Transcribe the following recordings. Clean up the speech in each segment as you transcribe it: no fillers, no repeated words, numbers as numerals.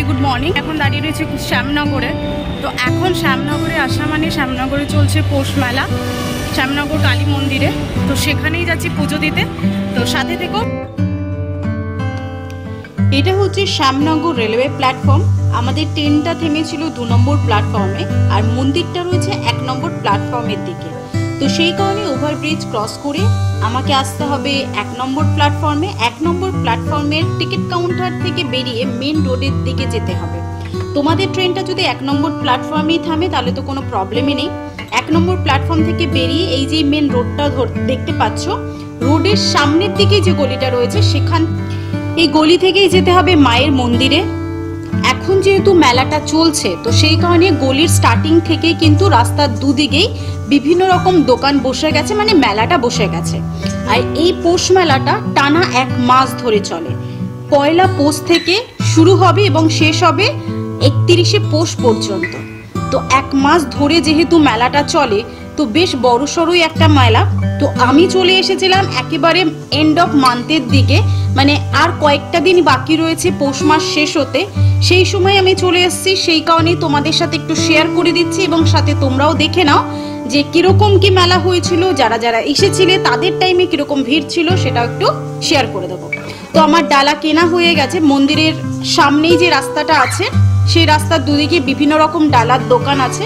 Good morning. এখন দাঁড়িয়ে রয়েছে শ্যামনগরে। তো এখন শ্যামনগরে আসা মানে শ্যামনগরে চলছে পৌষ মেলা, শ্যামনগর কালী মন্দিরে। তো সেখানেই যাচ্ছি পুজো দিতে, তো সাথে থেকো। এটা হচ্ছে শ্যামনগর রেলওয়ে প্ল্যাটফর্ম। আমাদের ট্রেনটা থেমেছিল 2 নম্বর প্ল্যাটফর্মে, আর মন্দিরটা রয়েছে 1 নম্বর প্ল্যাটফর্মের দিকে। তো সেই কারণে ওভারব্রিজ ক্রস করে আমাকে আসতে হবে 1 নম্বর প্ল্যাটফর্মে। 1 নম্বর প্ল্যাটফর্মের টিকিট কাউন্টার থেকে বেরিয়ে মেন রোডের দিকে যেতে হবে। তোমাদের ট্রেনটা যদি 1 নম্বর প্ল্যাটফর্মেই থামে তাহলে তো কোনো প্রবলেমই নেই। 1 নম্বর প্ল্যাটফর্ম থেকে বেরিয়ে এই যে মেন রোডটা দেখতে পাচ্ছ, রোডের সামনের দিকে যে গলিটা রয়েছে সেখান এই গলি থেকেই যেতে হবে মায়ের মন্দিরে। এখন যেহেতু মেলাটা চলছে তো সেই কারণে গলির স্টার্টিং থেকেই কিন্তু রাস্তার দুদিকেই বিভিন্ন রকম দোকান বসে গেছে, মানে মেলাটা বসে গেছে। আর এই পৌষ মেলাটা টানা 1 মাস ধরে চলে। পয়লা পৌষ থেকে শুরু হবে এবং শেষ হবে 31শে পৌষ পর্যন্ত। তো 1 মাস ধরে যেহেতু মেলাটা চলে তো বেশ বড়সড়ই একটা মেলা। তো আমি চলে এসেছিলাম একেবারে এন্ড অফ মান্থের দিকে, মানে আর কয়েকটা দিন বাকি রয়েছে পৌষ মাস শেষ হতে। সেই সময় আমি চলে এসেছি, সেই কারণেই তোমাদের সাথে একটু শেয়ার করে দিচ্ছি এবং সাথে তোমরাও দেখে নাও যে কিরকম কি মেলা হয়েছিল, যারা যারা এসেছিলে তাদের টাইমে কিরকম ভিড় ছিল সেটাও একটু শেয়ার করে দেবো। তো আমার ডালা কেনা হয়ে গেছে। মন্দিরের সামনেই যে রাস্তাটা আছে সেই রাস্তার দুদিকে বিভিন্ন রকম ডালার দোকান আছে,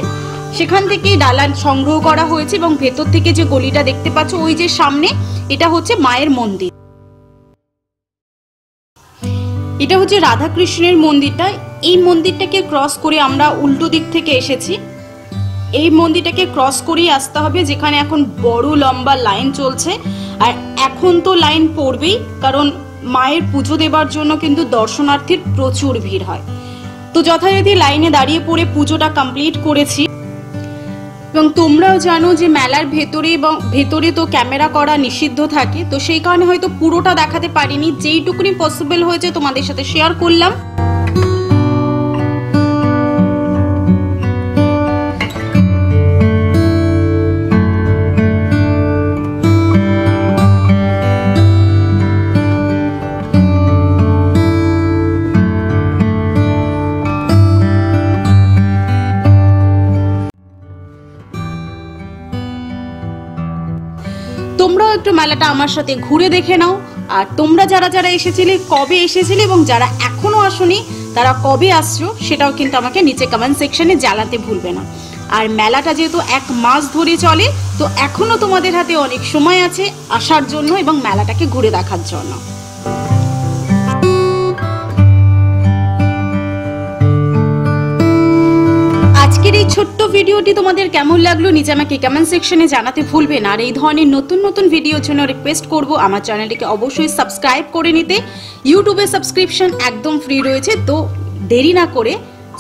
সেখান থেকেই ডালা সংগ্রহ করা হয়েছে। এবং ভেতর থেকে যে গলিটা দেখতে পাচ্ছ ওই যে সামনে, এটা হচ্ছে মায়ের মন্দির। এটা হচ্ছে রাধাকৃষ্ণের মন্দিরটা। এই মন্দিরটাকে ক্রস করে আমরা উল্টো দিক থেকে এসেছি। এই মন্দিরটাকে ক্রস করেই আসতে হবে, যেখানে এখন বড় লম্বা লাইন চলছে। আর এখন তো লাইন পড়বেই, কারণ মায়ের পুজো দেবার জন্য কিন্তু দর্শনার্থীর প্রচুর ভিড় হয়। তো যথারীতি লাইনে দাঁড়িয়ে পড়ে পুজোটা কমপ্লিট করেছি। এবং তোমরাও জানো যে মেলার ভেতরে তো ক্যামেরা করা নিষিদ্ধ থাকে, তো সেই কারণে হয়তো পুরোটা দেখাতে পারিনি। যেইটুকুনি পসিবল হয়েছে তোমাদের সাথে শেয়ার করলাম। তোমরাও একটু মেলাটা আমার সাথে ঘুরে দেখে নাও। আর তোমরা যারা যারা এসেছিলে, কবে এসেছিলে এবং যারা এখনো আসোনি তারা কবে আসছো সেটাও কিন্তু আমাকে নিচে কমেন্ট সেকশনে জানাতে ভুলবে না। আর মেলাটা যেহেতু 1 মাস ধরে চলে তো এখনো তোমাদের হাতে অনেক সময় আছে আসার জন্য এবং মেলাটাকে ঘুরে দেখার জন্য। আজকের এই ছোট্ট ভিডিওটি তোমাদের কেমন লাগলো নিচে আমাকে কমেন্ট সেকশনে জানাতে ভুলবে না। আর এই ধরনের নতুন নতুন ভিডিওর জন্য রিকোয়েস্ট করব আমার চ্যানেলটিকে অবশ্যই সাবস্ক্রাইব করে নিতে। ইউটিউবে সাবস্ক্রিপশন একদম ফ্রি রয়েছে, তো দেরি না করে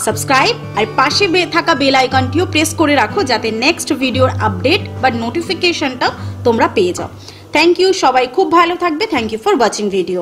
সাবস্ক্রাইব আর পাশে থাকা বেল আইকনটিও প্রেস করে রাখো, যাতে নেক্সট ভিডিওর আপডেট বা নোটিফিকেশনটা তোমরা পেয়ে যাও। থ্যাংক ইউ, সবাই খুব ভালো থাকবে। Thank you for watching video.